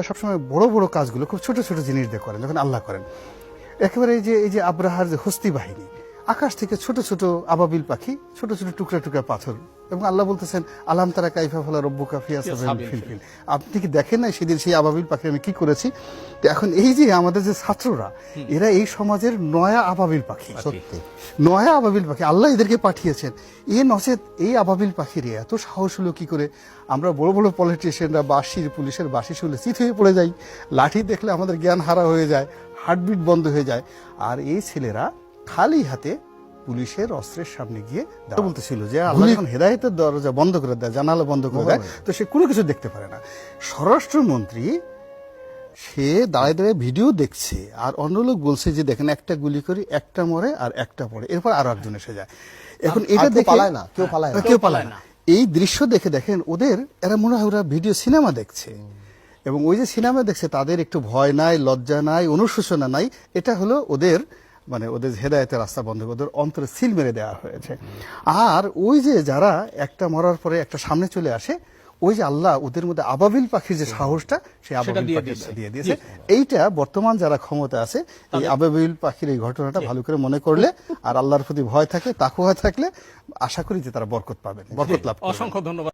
সবসময় বড় বড় কাজগুলো খুব ছোট ছোট জিনিস দিয়ে করেন, যখন আল্লাহ করেন। একেবারে এই যে আব্রাহার যে হস্তি বাহিনী, আকাশ থেকে ছোট ছোট আবাবিল পাখি, ছোট ছোট টুকরা টুকরা পাথর, এবং আল্লাহ বলতেছেন আলাম তারা কাইফা ফালা রব্বুকা ফি আসহাবিল ফিল। আপনি কি দেখেন না সেদিন সেই আবাবিল পাখি আমি কি করেছি? তো এখন এই যে আমাদের যে ছাত্ররা, এরা এই সমাজের নয়া আবাবিল পাখি, সত্যি নয়া আবাবিল পাখি আল্লাহ এদেরকে পাঠিয়েছেন। এ নচেত এই আবাবিল পাখির এত সাহস হলো কি করে? আমরা বড় বড় পলিটিশিয়ানরা বাঁশির পুলিশের বাঁশি শুনলে চিত হয়ে পড়ে যাই, লাঠি দেখলে আমাদের জ্ঞান হারা হয়ে যায়, হার্টবিট বন্ধ হয়ে যায়। আর এই ছেলেরা খালি হাতে পুলিশের অস্ত্রের সামনে গিয়ে বলতেছিল যে আল্লাহ যখন হেদায়েতের দরজা বন্ধ করে দেয়, জানালা বন্ধ করে দেয়, তো সে কোনো কিছু দেখতে পারে না। স্বরাষ্ট্রমন্ত্রী সে দাঁড়ায় দাঁড়ায় ভিডিও দেখছে, আর অন্য লোক বলছে যে দেখেন একটা গুলি করি, একটা মরে আর একটা পড়ে, এরপর আরো একজন এসে যায়। এখন এটা দেখে কেউ পালায় না। এই দৃশ্য দেখে দেখেন এরা মনে হয় ওরা ভিডিও সিনেমা দেখছে, এবং ওই যে সিনেমা দেখছে তাদের একটু ভয় নাই, লজ্জা নাই, অনুশোচনা নাই। এটা হলো ওদের হেদায়েতের রাস্তা বন্ধ, ওদের অন্তরে সিল মেরে দেওয়া হয়েছে। আর ওই যে যারা একটা মরার পরে একটা সামনে চলে আসে, ওই যে আল্লাহ ওদের মধ্যে আবাবিল পাখির যে সাহসটা, সেই আবাবিল পাখি দিয়ে দিয়েছে। এইটা বর্তমান যারা ক্ষমতা আছে, এই আবাবিল পাখির এই ঘটনাটা ভালো করে মনে করলে আর আল্লাহর প্রতি ভয় থাকে, তাকওয়া থাকলে, আশা করি যে তারা বরকত পাবেন, বরকত লাভ করবেন। অসংখ্য ধন্যবাদ।